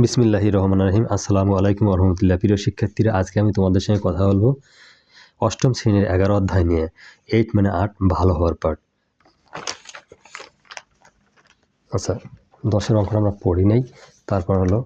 বিসমিল্লাহির রহমানির রহিম। আসসালামু আলাইকুম ওয়া রাহমাতুল্লাহ। প্রিয় শিক্ষার্থীরা, আজকে আমি তোমাদের সঙ্গে কথা বলবো অষ্টম শ্রেণীর 11 অধ্যায় নিয়ে, 8 মানে 8 ভালো হওয়ার পার্ট। আচ্ছা, 10-এর অঙ্কটা আমরা পড়ি নাই, তারপর আমরা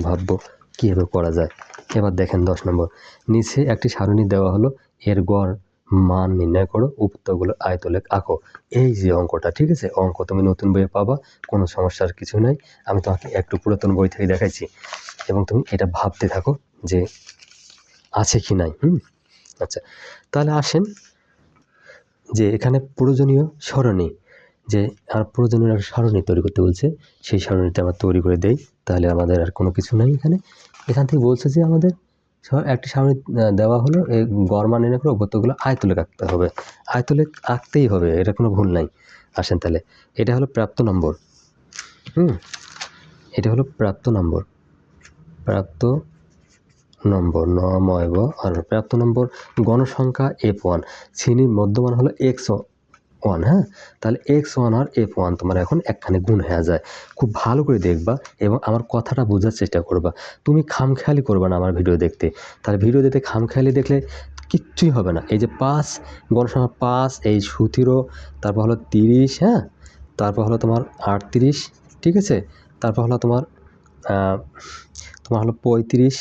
ভাববো কীভাবে করা যায়। এবার দেখেন 10 নম্বর, নিচে একটি সারণী দেওয়া হলো, এর গড় মান নির্ণয় করো, উত্তরগুলো আয়তলেখ আঁকো। এই যে অঙ্কটা, ঠিক আছে, অঙ্ক তুমি নতুন বইয়ে পাবা, কোনো সমস্যার কিছু নাই। আমি তোমাকে একটু পুরাতন বই থেকে দেখাইছি এবং তুমি এটা ভাবতে থাকো যে আছে কি নাই। আচ্ছা, তাহলে আসেন যে এখানে প্রয়োজনীয় সারণী, যে আর প্রয়োজনীয় একটা সারণী তৈরি করতে বলছে, সেই সারণীটা আমরা তৈরি করে দেই। তাহলে আমাদের আর কোনো কিছু নাই। এখান থেকে বলছে যে আমাদের একটি সারণী দেওয়া হলো, এই গড় মান নির্ণয় করে উপত্যগুলো আয়তলেখ আঁকতে হবে। আয়তলেখ আঁকতেই হবে, এটা কোনো ভুল নাই। আসেন তাহলে, এটা হলো প্রাপ্ত নম্বর। এটা হলো প্রাপ্ত নম্বর নময়ব। আর প্রাপ্ত নম্বর গণসংখ্যা F1, শ্রেণীর মধ্যমান হলো X1। হ্যাঁ, তাহলে X1 আর F1 তোমার এখন একখানে গুণ হয়ে যায়। খুব ভালো করে দেখবা এবং আমার কথাটা বোঝার চেষ্টা করবা। তুমি খামখেয়ালি করবা না আমার ভিডিও দেখতে। তাহলে ভিডিও দেখতে খামখেয়ালি দেখলে কিচ্ছুই হবে না। এই যে 5, গণসংখ্যা 5, এই 17, তারপর হলো 30, হ্যাঁ, তারপর হলো তোমার 38, ঠিক আছে, তারপর হলো তোমার হলো 35,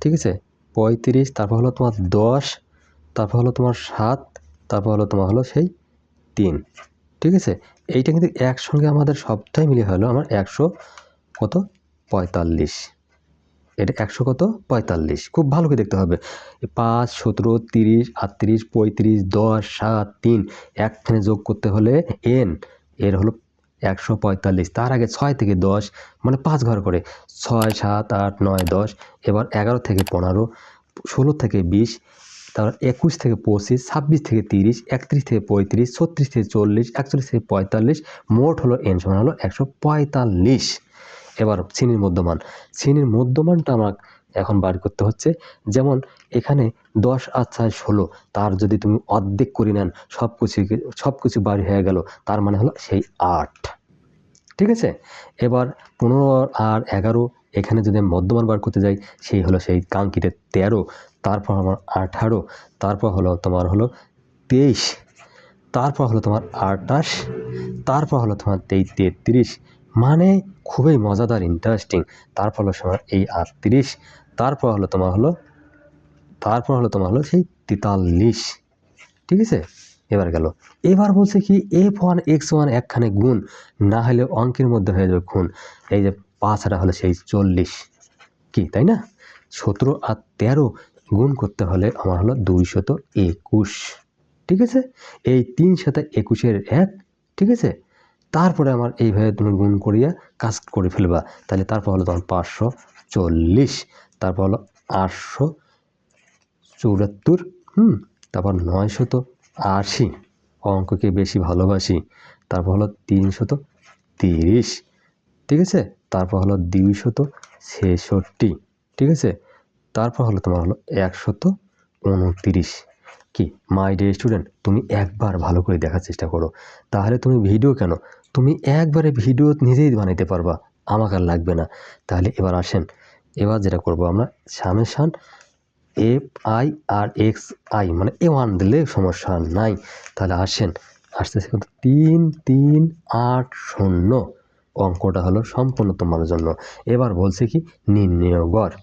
ঠিক আছে, 35, তারপর হলো তোমার 10, তারপর হলো তোমার 7, তারপর হলো তোমার হলো সেই 3, ঠিক আছে। এইটা কিন্তু একসঙ্গে আমাদের সবটাই মিলে হলো আমার 145। এটা 145। খুব ভালো করে দেখতে হবে। 5, 17, 30, 38, 35, 10, 7, 3 একখানে যোগ করতে হলে এর হলো 145। তার আগে 6 থেকে 10 মানে 5 ঘর করে, 6, 7, 8, 9, 10। এবার 11 থেকে 15, 16 থেকে 20, তারপর 21 থেকে 25, 26 থেকে 30, 31 থেকে 35, 36 থেকে 40, 41 থেকে 45, মোট হলো n সমান হলো 145। এবার শ্রেণীর মধ্যমানটা আমার এখন বার করতে হচ্ছে। যেমন এখানে 10 আর 6 16, তার যদি তুমি অর্ধেক করে নেন, সব কিছু বাড়ি হয়ে গেল, তার মানে হলো সেই 8, ঠিক আছে। এবার 15 আর 11, এখানে যদি মধ্যমান বার করতে যাই, সেই হলো সেই কাঙ্ক্ষিত 13, তারপর আমার 18, তারপর হলো তোমার হলো 23, তারপর হলো তোমার 28, তারপর হলো তোমার 33, মানে খুবই মজাদার, ইন্টারেস্টিং। তারপর হলো সময় এই 38, তারপর হলো তোমার হলো সেই 43, ঠিক আছে। এবার বলছে কি F1 X1 একখানে গুণ না হলে অঙ্কের মধ্যে হয়ে যাবে খুন। এই যে 5 হলো সেই 40, কি তাই না। 17 আর 13 গুণ করতে হলে আমার হলো 221, ঠিক আছে। এই 3 সাথে 21-এর 1, ঠিক আছে। তারপরে আমার এইভাবে তুমি গুণ করিয়া কাজ করে ফেলবা। তাহলে তারপর হলো তোমার 540, তারপর হলো 874, তারপর 980, অঙ্ককে বেশি ভালোবাসি। তারপর হলো 330, ঠিক আছে। তারপর হলো 266, ঠিক আছে। তারপর হলো তোমার হলো 129। কি মাই ডিয়ার স্টুডেন্ট, তুমি একবার ভালো করে দেখার চেষ্টা করো, তাহলে তুমি ভিডিও কেন, তুমি একবারে ভিডিও নিজেই বানাইতে পারবা, আমাকে আর লাগবে না। তাহলে এবার আসেন, এবার যেটা করব আমরা, সামেশান FI আর XI মানে A1 দিলে সমস্যা নাই। তাহলে আসেন, আসতেছে কত, 3380। অঙ্কটা হলো সম্পূর্ণ তোমার জন্য। এবার বলছে কি নির্ণয় গড়।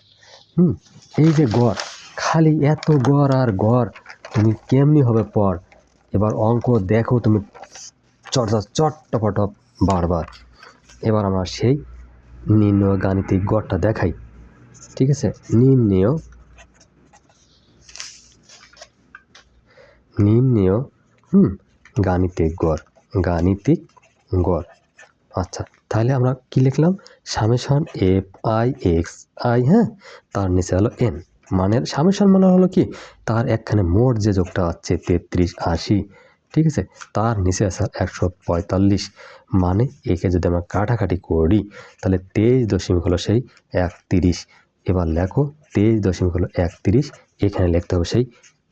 এই যে গড়, খালি এত গড় আর গড়, তুমি কেমনি হবে পর। এবার অঙ্ক দেখো তুমি চর্চা চট্টপট বারবার। এবার আমরা সেই নির্ণয় গাণিতিক গড়টা দেখাই, ঠিক আছে। নির্ণয় গাণিতিক গড়। আচ্ছা, তাহলে আমরা কি লিখলাম, সামেশান FI XI, হ্যাঁ, তার নিচে হলো n, মানে সামেশান মানে হলো কি, তার একখানে মোট যে যোগটা আছে 3380, ঠিক আছে, তার নিচে আছে 145, মানে একে যদি আমরা কাটাকাটি করি তাহলে 23 হলো সেই 31। এবার লেখো 23 হলো 31, এখানে লিখতে হবে সেই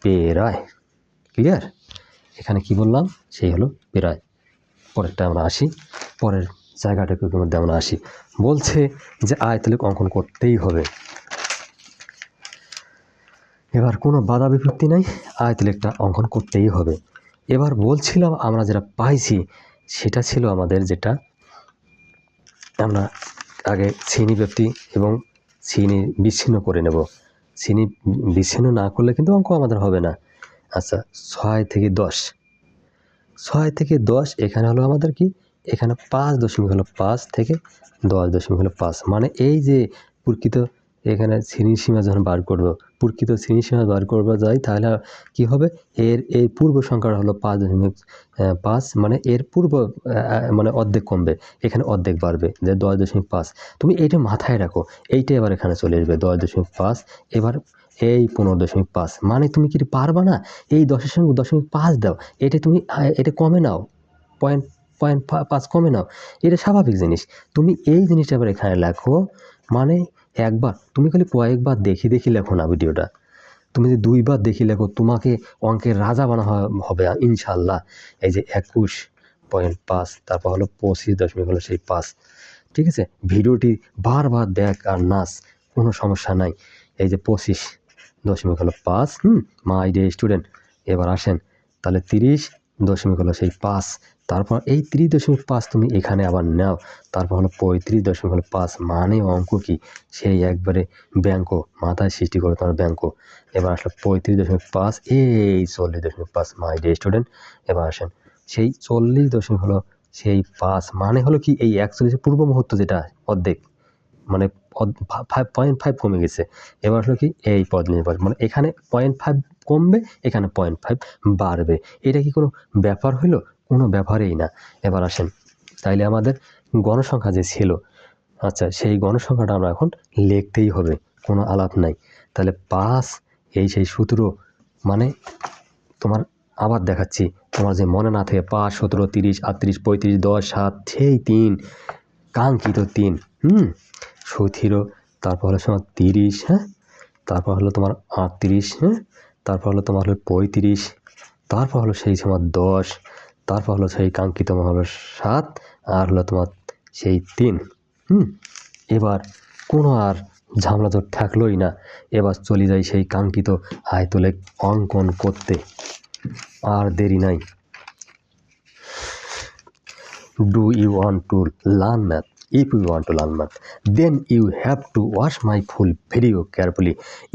প্রায়। ক্লিয়ার? এখানে কি বললাম, সেই হলো প্রায়। পরেরটা আমরা আসি, পরের জায়গাটাকে মধ্যে আমরা আসি। বলছে যে আয়তলেখ অঙ্কন করতেই হবে। এবার কোনো বাধা বিপত্তি নাই, আয়তলেখটা অঙ্কন করতেই হবে। এবার বলছিলাম আমরা যেটা পাইছি সেটা ছিল আমাদের যেটা আমরা আগে শ্রেণীব্যাপ্তি এবং শ্রেণী বিচ্ছিন্ন করে নেব। শ্রেণী বিচ্ছিন্ন না করলে কিন্তু অঙ্ক আমাদের হবে না। আচ্ছা, 6 থেকে 10, 6 থেকে 10 এখানে হলো আমাদের কি, এখানে 5 দশমিক হলো 5 থেকে 10 দশমিক হলো 5, মানে এই যে প্রকৃত এখানে শ্রেণীসীমা যখন বার করবো, প্রকৃত শ্রেণীসীমা বার করবো যাই, তাহলে কি হবে, এর পূর্ব সংখ্যাটা হলো 5.5, মানে এর পূর্ব মানে অর্ধেক কমবে, এখানে অর্ধেক বাড়বে, যে 10.5। তুমি এইটা মাথায় রাখো, এইটা এবার এখানে চলে আসবে 10.5, এবার এই 15.5, মানে তুমি কি পারবা না, এই 10-এর সঙ্গে 0.5 দাও, এটা তুমি এটা কমে নাও, 0.5 কমে নাও, এটা স্বাভাবিক জিনিস। তুমি এই জিনিসটা এবার এখানে লেখো, মানে একবার তুমি খালি কয়েকবার দেখি লেখো না ভিডিওটা, তুমি যদি 2 বার দেখি লেখো, তোমাকে অঙ্কের রাজা বানা হবে ইনশাল্লাহ। এই যে 21.5, তারপর হলো 25.5, ঠিক আছে। ভিডিওটি বারবার দেখ আর নাচ, কোনো সমস্যা নাই। এই যে 25.5, মাই ডে স্টুডেন্ট। এবার আসেন তাহলে 30.5, তারপর এই 30.5 তুমি এখানে আবার নাও, তারপর হলো 35.5, মানে অঙ্ক কি সেই একবারে ব্যাঙ্ক, মাথায় সৃষ্টি করে তোমার ব্যাঙ্ক। এবার আসলে 35.5, এই 40.5, মাই ডে স্টুডেন্ট। এবার আসেন সেই 40.5, মানে হলো কি এই 41 পূর্ব মুহূর্ত যেটা অর্ধেক, মানে 5.5 কমে গেছে। এবার হলো কি এই পদ নির্ভর, মানে এখানে 0.5 কমবে, এখানে 0.5 বাড়বে। এটা কি কোনো ব্যাপার হইলো? কোনো ব্যাপারেই না। এবার আসেন তাইলে আমাদের গণসংখ্যা যে ছিল, আচ্ছা সেই গণসংখ্যাটা আমরা এখন লিখতেই হবে, কোনো আলাপ নাই। তাহলে 5, এই সেই সূত্র, মানে তোমার আবার দেখাচ্ছি, তোমার যে মনে না থাকে, 5, 17, 30, 38, 35, 10, 7, সেই 3, কাঙ্ক্ষিত 3, সূত্র, তারপর হলো তোমার 30, হ্যাঁ, তারপর হলো তোমার 38, হ্যাঁ, তারপর হলো তোমার হলো 35, তারপর হলো সেই সময় 10, তারপর হলো সেই কাঙ্ক্ষিত হলো 7, আর হলো তোমার সেই 3। এবার কোনো আর ঝামেলা তো থাকলোই না। এবার চলে যাই সেই কাঙ্ক্ষিত আয়তলেখ অঙ্কন করতে, আর দেরি নাই। Do you want to learn math? If you want to learn math, then you have to watch my full video carefully.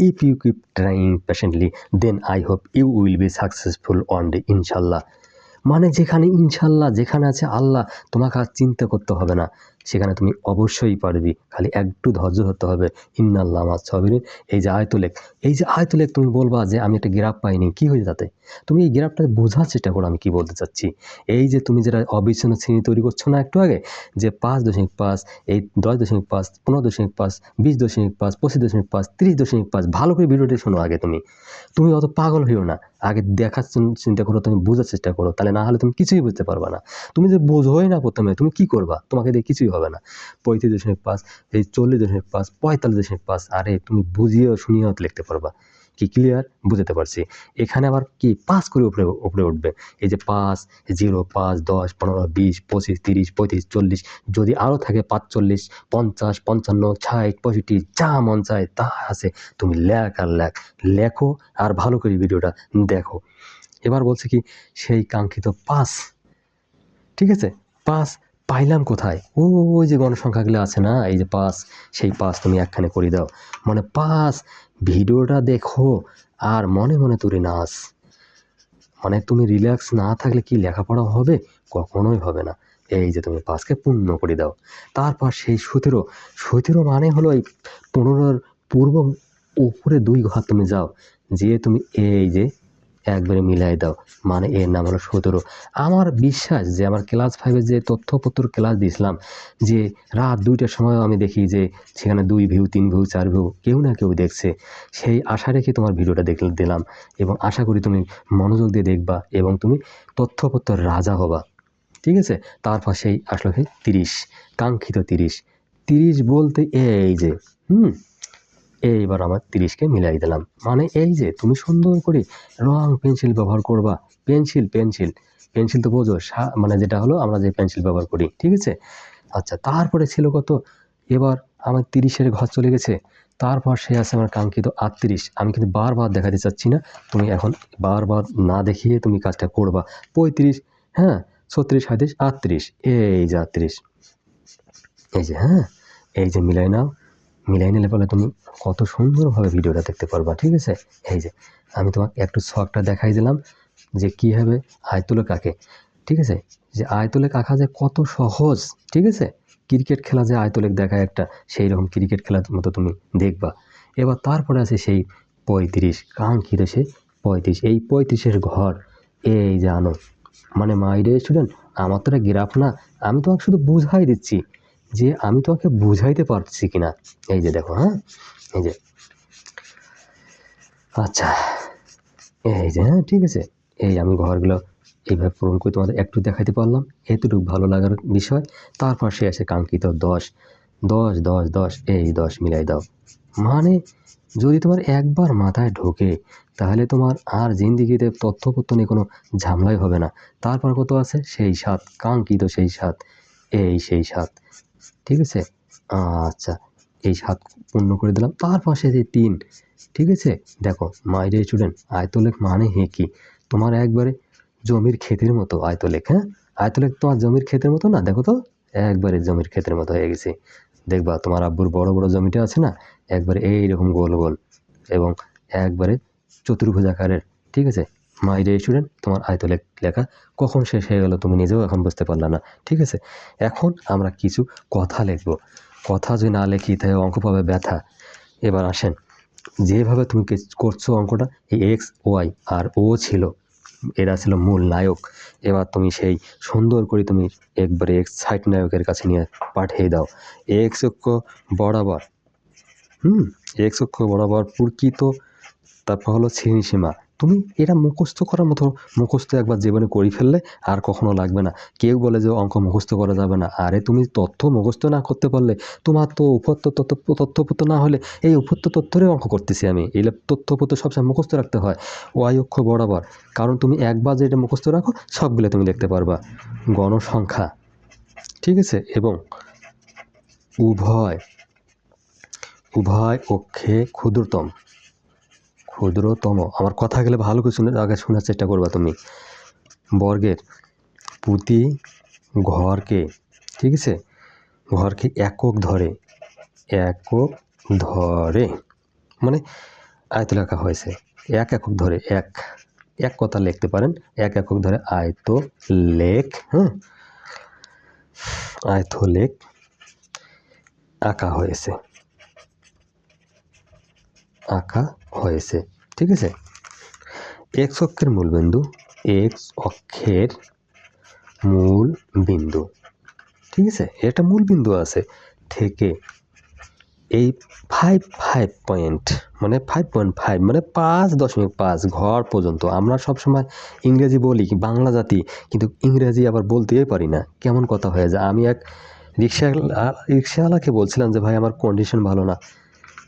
If you keep trying patiently, then I hope you will be successful one day, inshallah. মানে যেখানে ইনশাল্লাহ, যেখানে আছে আল্লাহ, তোমাকে আর চিন্তা করতে হবে না, সেখানে তুমি অবশ্যই পারবি, খালি একটু ধৈর্য ধরতে হবে। ইন্নাল্লাহ মাস সাবিরিন। এই যে আয়তলেখ, এই যে আয়তলেখ, তুমি বলবা যে আমি একটা গ্রাফ পাইনি, কি হয়ে যাতে, তুমি এই গ্রাফটা বোঝার চেষ্টা করো আমি কি বলতে চাচ্ছি। এই যে তুমি যেটা অবিচ্ছিন্ন শ্রেণী তৈরি করছো না একটু আগে, যে 5.5, এই 10.5, 15.5, 20.5, 25.5, 30.5, ভালো করে ভিডিওটি শোনো আগে। তুমি অত পাগল হইও না, আগে দেখার চিন্তা করো, তুমি বোঝার চেষ্টা করো, তাহলে না হলে তুমি কিছুই বুঝতে পারবে না। তুমি যে বোঝোই না প্রথমে, তুমি কি করবা, তোমাকে দিয়ে কিছুই হবে না। 35.5, এই 40.5, 45.5, আরে তুমি বুঝিয়েও শুনিয়েও লিখতে পারবা। কি ক্লিয়ার? বুঝতে পারছি। এখানে আবার কি 5 করে উপরে উঠবে, এই যে 5, 0, 5, 10, 15, 20, 25, 30, 35, 40, যদি আরও থাকে 45, 50, 55, 60, 65, যা মন চায় তা আছে, তুমি লেখো আর ভালো করে ভিডিওটা দেখো। এবার বলছে কি সেই কাঙ্ক্ষিত 5, ঠিক আছে, 5 পাইলাম কোথায়? ওই যে গণসংখ্যাগুলো আছে না, এই যে 5, সেই 5 তুমি একখানে করে দাও, মানে 5। ভিডিওটা দেখো আর মনে মনে তুলে নাচ, মানে তুমি রিল্যাক্স না থাকলে কি লেখাপড়া হবে? কখনোই হবে না। এই যে তুমি 5কে পূর্ণ করে দাও, তারপর সেই 17 মানে হলো এই 15-র পূর্ব উপরে 2 ঘর তুমি যাও, যেয়ে তুমি এই যে একবারে মিলাই দাও, মানে এর নাম হলো 17। আমার বিশ্বাস যে আমার ক্লাস 5-এর যে তথ্যপত্র ক্লাস দিয়েছিলাম, যে রাত 2টার সময় আমি দেখি যে সেখানে 2 ভিউ, 3 ভিউ, 4 ভিউ কেউ না কেউ দেখছে, সেই আশা রেখে তোমার ভিডিওটা দিলাম, এবং আশা করি তুমি মনোযোগ দিয়ে দেখবা এবং তুমি তথ্যপত্র রাজা হবা, ঠিক আছে। তারপর সেই আসলে 30, কাঙ্ক্ষিত 30 বলতে এই যে এইবার আমার 30কে মিলাই দিলাম, মানে এই যে তুমি সুন্দর করে রং পেন্সিল ব্যবহার করবা, পেন্সিল তো বোঝো, মানে যেটা হলো আমরা যে পেন্সিল ব্যবহার করি, ঠিক আছে। আচ্ছা, তারপরে ছিল কত? এবার আমার 30-এর ঘর চলে গেছে। তারপর সে আছে আমার কাঙ্ক্ষিত 38। আমি কিন্তু বারবার দেখাতে চাচ্ছি না, তুমি এখন বারবার না দেখিয়ে তুমি কাজটা করবা। 35, হ্যাঁ, 36, 37, 38, এই যে 38, এই যে, হ্যাঁ, এই যে মিলাই নাও। মিলাই নিলে বলে তুমি কত সুন্দরভাবে ভিডিওটা দেখতে পারবা। ঠিক আছে, এই যে আমি তোমাকে একটু ছকটা দেখাই দিলাম যে কীভাবে আয়তলে কাকে। ঠিক আছে, যে আয়তলেখ আঁকা যে কত সহজ। ঠিক আছে, ক্রিকেট খেলা যে আয়তলেখ দেখায় একটা, সেই রকম ক্রিকেট খেলার মতো তুমি দেখবা। এবার তারপরে আছে সেই 35, কাঙ্ক্ষিত সেই 35। এই 35-এর ঘর এই যে আনো, মানে মাই ডিয়ার স্টুডেন্ট, আমার তো এটা গ্রাফ না, আমি তোমাকে শুধু বুঝাই দিচ্ছি যে আমি তোমাকে বুঝাইতে পারছি কিনা। এই যে দেখো, হ্যাঁ, এই যে, আচ্ছা, এই যে, হ্যাঁ, ঠিক আছে, এই আমি ঘরগুলো এইভাবে পূরণ করে তোমাদের একটু দেখাইতে পারলাম, এতটুকু ভালো লাগার বিষয়। তারপর সে আসে কাঙ্ক্ষিত 10, 10, 10, 10, এই 10 মিলাই দাও। মানে যদি তোমার একবার মাথায় ঢোকে তাহলে তোমার আর জিন্দিগিতে তথ্যপত্র নিয়ে কোনো ঝামেলাই হবে না। তারপর কত আছে? সেই 7, কাঙ্ক্ষিত সেই 7, এই সেই 7। ঠিক আছে, আচ্ছা, এই 7 পূর্ণ করে দিলাম। তারপর সে যে 3। ঠিক আছে, দেখো মাই ডিয়ার স্টুডেন্ট, আয়তলেখ মানে কি? তোমার একবারে জমির ক্ষেতের মতো আয়তলেখ। হ্যাঁ, আয়তলেখ তোমার জমির ক্ষেতের মতো না? দেখো তো, একবারে জমির ক্ষেতের মতো হয়ে গেছে। দেখবা তোমার আব্বুর বড় বড় জমিটা আছে না, একবারে এইরকম গোল গোল এবং একবারে চতুর্ভুজাকারের। ঠিক আছে, মাই ডিয়ার স্টুডেন্ট, তোমার আয়তলেখ লেখা কখন শেষ হয়ে গেল তুমি নিজেও এখন বুঝতে পারলা না। ঠিক আছে, এখন আমরা কিছু কথা লিখব। কথা যদি না লিখি তাহলে অঙ্ক পাবে ব্যথা। এবার আসেন, যেভাবে তুমি করছো অঙ্কটা, এই এক্স, ওয়াই আর ও ছিল, এরা ছিল মূল নায়ক। এবার তুমি সেই সুন্দর করে তুমি একবারে এক্স সাইড নায়কের কাছে নিয়ে পাঠিয়ে দাও। এক্স অক্ষ বরাবর, এক্স অক্ষ বরাবর প্রকৃত, তারপর হলো শ্রেণীসীমা। তুমি এটা মুখস্থ করার মতো মুখস্থ একবার জীবনে করে ফেললে আর কখনো লাগবে না। কেউ বলে যে অঙ্ক মুখস্থ করা যাবে না, আরে তুমি তথ্য মুখস্থ না করতে পারলে তোমার তো তথ্যপত্র না হলে, এই উপত্য তথ্যের অঙ্ক করতেছি আমি, এই তথ্যপত্র সবসময় মুখস্থ রাখতে হয় ওয়াই অক্ষ বরাবর, কারণ তুমি একবার যেটা মুখস্থ রাখো সবগুলো তুমি লিখতে পারবা। গণসংখ্যা, ঠিক আছে, এবং উভয় অক্ষে ক্ষুদ্রতম, আমার কথা গেলে ভালো করে আগে শোনার চেষ্টা করবা তুমি। বর্গের প্রতি ঘরকে, ঠিক আছে, ঘরকে একক ধরে মানে আয়ত লেখা হয়েছে একক ধরে, এক কথা লিখতে পারেন, একক ধরে আয়ত লেখ, আয়ত লেখ আঁকা হয়েছে। ঠিক আছে, এক্স অক্ষের মূল বিন্দু, ঠিক আছে, এটা মূল বিন্দু আছে থেকে এই 5 পয়েন্ট মানে 5.5 মানে 5.5 ঘর পর্যন্ত। আমরা সবসময় ইংরেজি বলি, বাংলা জাতি, কিন্তু ইংরেজি আবার বলতেই পারি না, কেমন কথা হয়ে যায়। আমি এক রিক্সাওয়ালাকে বলছিলাম যে ভাই আমার কন্ডিশন ভালো না,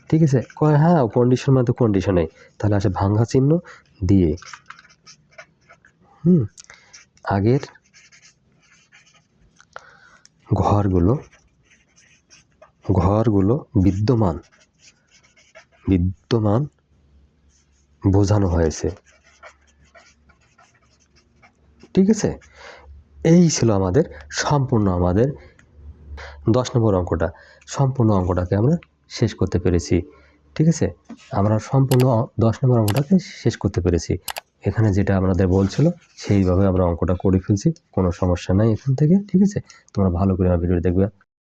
ঠিক আছে, কয় হ্যাঁ কন্ডিশন মানে তো কন্ডিশনে, তাহলে আসে ভাঙা চিহ্ন দিয়ে আগের ঘরগুলো বিদ্যমান বোঝানো হয়েছে। ঠিক আছে, এই ছিল আমাদের সম্পূর্ণ 10 নম্বর অঙ্কটা। সম্পূর্ণ অঙ্কটাকে আমরা শেষ করতে পেরেছি। ঠিক আছে, আমরা সম্পূর্ণ 10 নম্বর অঙ্কটাকে শেষ করতে পেরেছি। এখানে যেটা আমাদের বলছিল সেইভাবে আমরা অঙ্কটা করে ফেলছি, কোনো সমস্যা নাই এখান থেকে। ঠিক আছে, তোমরা ভালো করে আমার ভিডিও দেখবে।